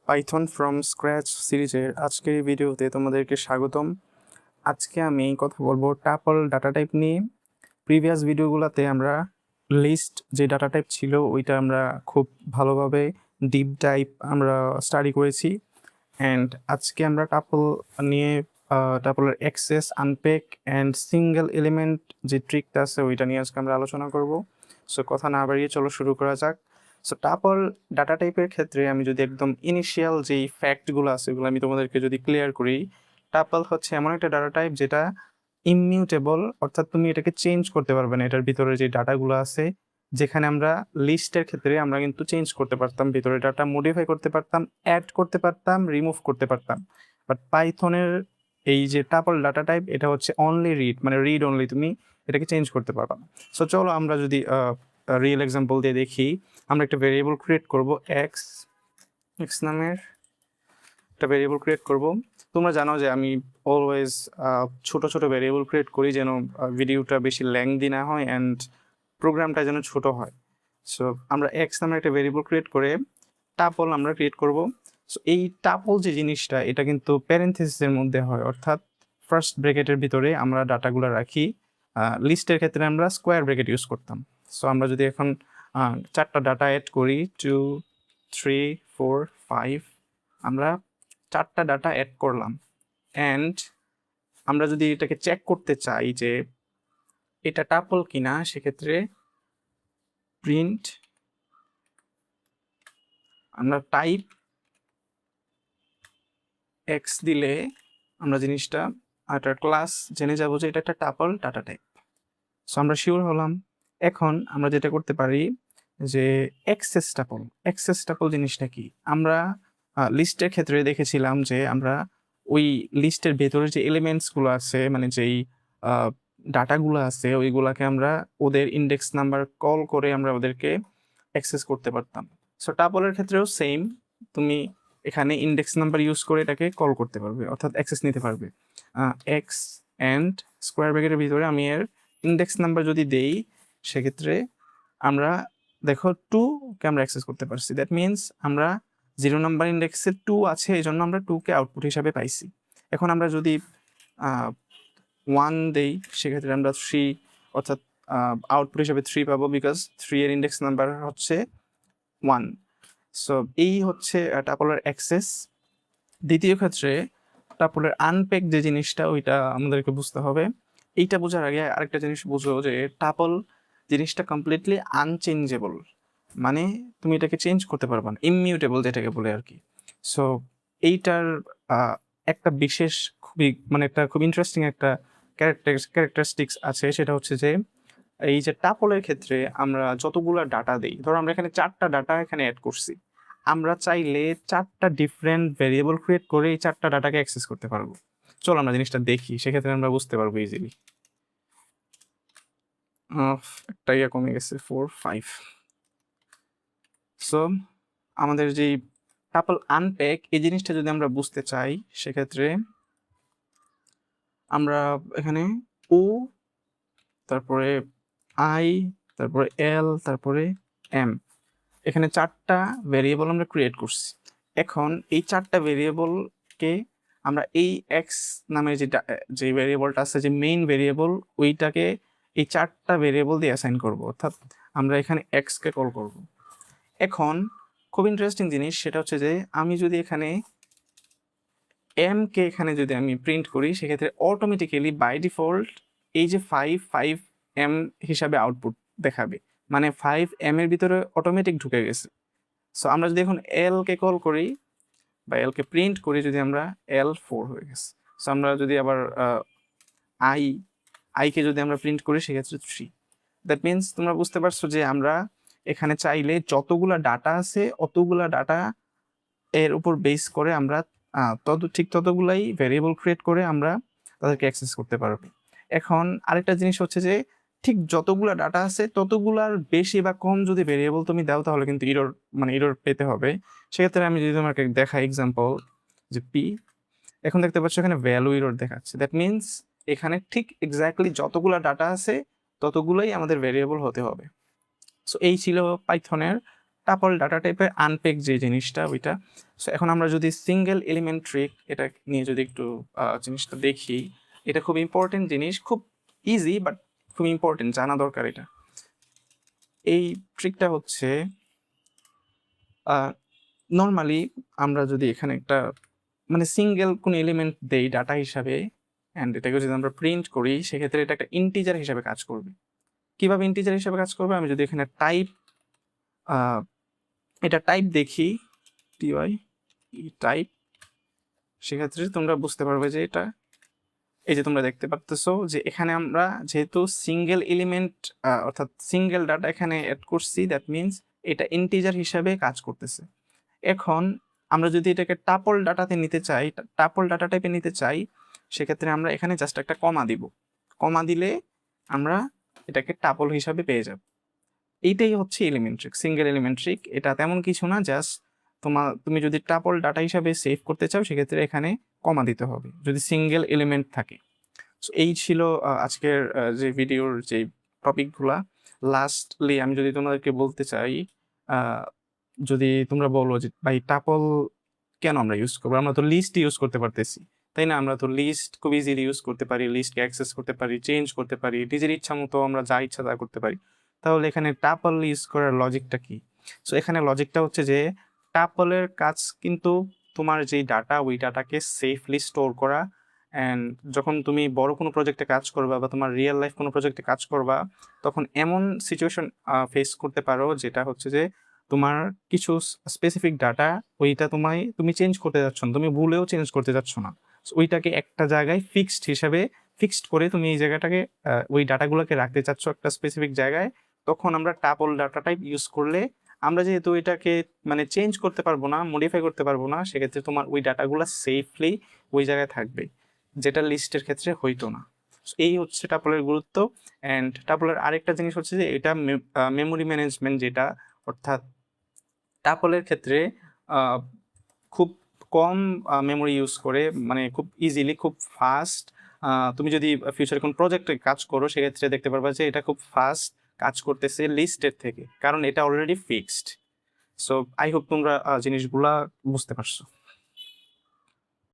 Python from scratch সিরিজের আজকের এই ভিডিওতে তোমাদেরকে স্বাগতম। আজকে আমি কথা বলবো টাপল ডাটা টাইপ নিয়ে। প্রিভিয়াস ভিডিওগুলোতে আমরা লিস্ট যে ডাটা টাইপ ছিল ওইটা আমরা খুব ভালোভাবে ডিপ টাইপ আমরা স্টাডি করেছি, অ্যান্ড আজকে আমরা টাপল নিয়ে টাপলের access, unpack and single element যে ট্রিকটা আছে ওইটা নিয়ে আজকে আমরা আলোচনা করব। সো কথা না বাড়িয়ে চলো শুরু করা যাক। সো টাপল ডাটা টাইপের ক্ষেত্রে আমি যদি একদম ইনিশিয়াল যেই ফ্যাক্টগুলো আছে ওগুলো আমি তোমাদেরকে যদি ক্লিয়ার করি, টাপল হচ্ছে এমন একটা ডাটা টাইপ যেটা ইমিউটেবল, অর্থাৎ তুমি এটাকে চেঞ্জ করতে পারবে না। এটার ভিতরে যে ডাটাগুলো আছে, যেখানে আমরা লিস্টের ক্ষেত্রে আমরা কিন্তু চেঞ্জ করতে পারতাম, ভিতরে ডাটা মডিফাই করতে পারতাম, অ্যাড করতে পারতাম, রিমুভ করতে পারতাম। বাট পাইথনের এই যে টাপল ডাটা টাইপ, এটা হচ্ছে অনলি রিড, মানে রিড অনলি, তুমি এটাকে চেঞ্জ করতে পারবা না। সো চলো আমরা যদি রিয়েল এক্সাম্পল দিয়ে দেখি। আমরা একটা ভেরিয়েবল ক্রিয়েট করব, এক্স নামের একটা ভেরিয়েবল ক্রিয়েট করব। তোমরা জানো যে আমি অলওয়েজ ছোট ছোট ভেরিয়েবল ক্রিয়েট করি যেন ভিডিওটা বেশি লেংদি না হয় অ্যান্ড প্রোগ্রামটা যেন ছোট হয়। সো আমরা এক্স নামের একটা ভেরিয়েবল ক্রিয়েট করে টাপল আমরা ক্রিয়েট করব। সো এই টাপল যে জিনিসটা, এটা কিন্তু প্যারেন্থেসিসের মধ্যে হয়, অর্থাৎ ফার্স্ট ব্র্যাকেটের ভিতরে আমরা ডাটাগুলো রাখি। লিস্টের ক্ষেত্রে আমরা স্কোয়ার ব্র্যাকেট ইউজ করতাম। সো আমরা যদি এখন চারটা ডাটা অ্যাড করি, 2, 3, 4, 5, আমরা চারটা ডাটা অ্যাড করলাম। অ্যান্ড আমরা যদি এটাকে চেক করতে চাই যে এটা টাপল কিনা, সেক্ষেত্রে প্রিন্ট আমরা টাইপ এক্স দিলে আমরা জিনিসটা একটা ক্লাস জেনে যাবো যে এটা একটা টাপল ডাটা টাইপ। সো আমরা শিওর হলাম। এখন আমরা যেটা করতে পারি যে এক্সেস টাপল জিনিসটা কি, আমরা লিস্টের ক্ষেত্রে দেখেছিলাম যে আমরা ওই লিস্টের ভেতরে যে এলিমেন্টসগুলো আছে, মানে যেই ডাটাগুলো আছে ওইগুলাকে আমরা ওদের ইন্ডেক্স নাম্বার কল করে আমরা ওদেরকে অ্যাক্সেস করতে পারতাম। সো টাপলের ক্ষেত্রেও সেম, তুমি এখানে ইন্ডেক্স নাম্বার ইউজ করে এটাকে কল করতে পারবে, অর্থাৎ অ্যাক্সেস নিতে পারবে। এক্স অ্যান্ড স্কোয়ার ব্র্যাকেটের ভিতরে আমি এর ইন্ডেক্স নাম্বার যদি দেই, সেক্ষেত্রে আমরা দেখো 2কে আমরা অ্যাক্সেস করতে পারছি। দ্যাট মিনস আমরা 0 নাম্বার ইন্ডেক্সে 2 আছে, এই জন্য আমরা 2কে আউটপুট হিসাবে পাইছি। এখন আমরা যদি 1 দেই, সেক্ষেত্রে আমরা 3, অর্থাৎ আউটপুট হিসাবে 3 পাবো, বিকজ 3 এর ইন্ডেক্স নাম্বার হচ্ছে 1। সো এই হচ্ছে টাপলের অ্যাক্সেস। দ্বিতীয় ক্ষেত্রে টাপলের আনপ্যাক যে জিনিসটা, ওইটা আমাদেরকে বুঝতে হবে। এইটা বোঝার আগে আরেকটা জিনিস বুঝো যে টাপল জিনিসটা কমপ্লিটলি আনচেঞ্জেবল, মানে তুমি এটাকে চেঞ্জ করতে পারবে না, ইমিউটেবল যেটাকে বলে আর কি। সো এইটার একটা বিশেষ খুবই, মানে একটা খুব ইন্টারেস্টিং একটা ক্যারেক্টারিস্টিক্স আছে, সেটা হচ্ছে যে এই যে টাপলের ক্ষেত্রে আমরা যতগুলো ডাটা দিই, ধরো আমরা এখানে 4টা ডাটা এখানে অ্যাড করছি, আমরা চাইলে 4টা ডিফারেন্ট ভেরিয়েবল ক্রিয়েট করে এই 4টা ডাটাকে অ্যাক্সেস করতে পারবো। চলো আমরা জিনিসটা দেখি, সেক্ষেত্রে আমরা বুঝতে পারবো ইজিলি। একটা ইয়ে কমে গেছে, 4, 5। সো আমাদের যে টাপল আনপ্যাক, এই জিনিসটা যদি আমরা বুঝতে চাই, সেক্ষেত্রে আমরা এখানে ও, তারপরে আই, তারপরে এল, তারপরে এম, এখানে 4টা ভেরিয়েবল আমরা ক্রিয়েট করছি। এখন এই 4টা ভেরিয়েবলকে আমরা এই এক্স নামের যে ভেরিয়েবলটা আছে, যে মেইন ভেরিয়েবল, ওইটাকে এই 4টা ভেরিয়েবল দিয়ে অ্যাসাইন করব, অর্থাৎ আমরা এখানে এক্সকে কল করব। এখন খুব ইন্টারেস্টিং জিনিস, সেটা হচ্ছে যে আমি যদি এখানে এম কে এখানে যদি আমি প্রিন্ট করি, সেক্ষেত্রে অটোমেটিক্যালি বাই ডিফল্ট এই যে 5 এম হিসাবে আউটপুট দেখাবে, মানে 5 এর ভিতরে অটোমেটিক ঢুকে গেছে। সো আমরা যদি এখন এল কে কল করি বা এল কে প্রিন্ট করি, যদি আমরা L4 হয়ে গেছে। সো আমরা যদি আবার আই কে যদি আমরা প্রিন্ট করি, সেক্ষেত্রে 3। দ্যাট মিনস তোমরা বুঝতে পারছো যে আমরা এখানে চাইলে যতগুলা ডাটা আছে অতগুলা ডাটা এর উপর বেস করে আমরা ততগুলাই ভেরিয়েবল ক্রিয়েট করে আমরা তাদেরকে অ্যাক্সেস করতে পারবো। এখন আরেকটা জিনিস হচ্ছে যে ঠিক যতগুলা ডাটা আছে ততগুলার বেশি বা কম যদি ভেরিয়েবল তুমি দাও, তাহলে কিন্তু ইরর পেতে হবে। সেক্ষেত্রে আমি যদি তোমাকে দেখাই এক্সাম্পল, যে পি, এখন দেখতে পাচ্ছ এখানে ভ্যালু ইরর দেখাচ্ছে। দ্যাট মিনস এখানে ঠিক এক্স্যাক্টলি যতগুলা ডাটা আছে ততগুলোই আমাদের ভেরিয়েবল হতে হবে। সো এই ছিল পাইথনের টাপল ডাটা টাইপের আনপ্যাক যে জিনিসটা ওইটা। সো এখন আমরা যদি সিঙ্গেল এলিমেন্ট ট্রিক এটা নিয়ে যদি একটু জিনিসটা দেখি, এটা খুব ইম্পর্টেন্ট জিনিস, খুব ইজি বাট খুব ইম্পর্টেন্ট, জানা দরকার এটা। এই ট্রিকটা হচ্ছে নর্মালি আমরা যদি এখানে একটা মানে সিঙ্গেল কোনো এলিমেন্ট দেই ডাটা হিসাবে অ্যান্ড এটাকে যদি আমরা প্রিন্ট করি, সেক্ষেত্রে এটা একটা ইন্টিজার হিসাবে কাজ করবে। কিভাবে ইন্টিজার হিসাবে কাজ করবে? আমি যদি এখানে টাইপ এটা টাইপ দেখি, টিওয়াই টাইপ, সেক্ষেত্রে তোমরা বুঝতে পারবে যে এটা, এই যে তোমরা দেখতে পারতেছো যে এখানে আমরা যেহেতু সিঙ্গেল এলিমেন্ট অর্থাৎ সিঙ্গেল ডাটা এখানে অ্যাড করছি, দ্যাট মিনস এটা ইন্টিজার হিসাবে কাজ করতেছে। এখন আমরা যদি এটাকে টাপল ডাটাতে নিতে চাই, টাপল ডাটা টাইপে নিতে চাই, সেক্ষেত্রে আমরা এখানে জাস্ট একটা কমা দিব। কমা দিলে আমরা এটাকে টাপল হিসাবে পেয়ে যাব। এইটাই হচ্ছে এলিমেন্ট্রিক, সিঙ্গেল এলিমেন্ট্রিক। এটা তেমন কিছু না, জাস্ট তুমি যদি টাপল ডাটা হিসাবে সেভ করতে চাও, সেক্ষেত্রে এখানে কমা দিতে হবে যদি সিঙ্গেল এলিমেন্ট থাকে। সো এই ছিল আজকের যে ভিডিওর যে টপিকগুলা। লাস্টলি আমি যদি তোমাদেরকে বলতে চাই, যদি তোমরা বলো যে ভাই টাপল কেন আমরা ইউজ করবো, আমরা তো লিস্ট ইউজ করতে পারতেছি, তাই না? আমরা তো লিস্ট খুব ইজিলি ইউজ করতে পারি, লিস্টকে অ্যাক্সেস করতে পারি, চেঞ্জ করতে পারি, নিজের ইচ্ছা মতো আমরা যা ইচ্ছা তা করতে পারি। তাহলে এখানে টাপল ইউজ করার লজিকটা কি? সো এখানে লজিকটা হচ্ছে যে টাপলের কাজ কিন্তু তোমার যেই ডাটা, ওই ডাটাকে সেফলি স্টোর করা। অ্যান্ড যখন তুমি বড় কোনো প্রজেক্টে কাজ করবা বা তোমার রিয়েল লাইফ কোনো প্রজেক্টে কাজ করবা, তখন এমন সিচুয়েশন ফেস করতে পারো যেটা হচ্ছে যে তোমার কিছু স্পেসিফিক ডাটা, ওইটা তুমি চেঞ্জ করতে যাচ্ছ না, তুমি ভুলেও চেঞ্জ করতে যাচ্ছ না। ওইটাকে একটা জায়গায় ফিক্সড করে তুমি এই জায়গাটাকে ওই ডাটাগুলোকে রাখতে চাচ্ছ একটা স্পেসিফিক জায়গায়। তখন আমরা টাপল ডাটা টাইপ ইউজ করলে, আমরা যেহেতু এটাকে মানে চেঞ্জ করতে পারবো না, মডিফাই করতে পারবো না, সেক্ষেত্রে তোমার ওই ডাটাগুলো সেফলি ওই জায়গায় থাকবে, যেটা লিস্টের ক্ষেত্রে হইতো না। এই হচ্ছে টাপলের গুরুত্ব। অ্যান্ড টাপলের আরেকটা জিনিস হচ্ছে যে এটা মেমোরি ম্যানেজমেন্ট, যেটা অর্থাৎ টাপলের ক্ষেত্রে খুব কম মেমোরি ইউজ করে, মানে খুব ইজিলি, খুব ফাস্ট। তুমি যদি ফিউচারে কোনো প্রজেক্টে কাজ করো, সেক্ষেত্রে দেখতে পারবা যে এটা খুব ফাস্ট কাজ করতেছে লিস্টের থেকে, কারণ এটা already fixed. So I hope তোমরা জিনিসগুলা বুঝতে পারছো।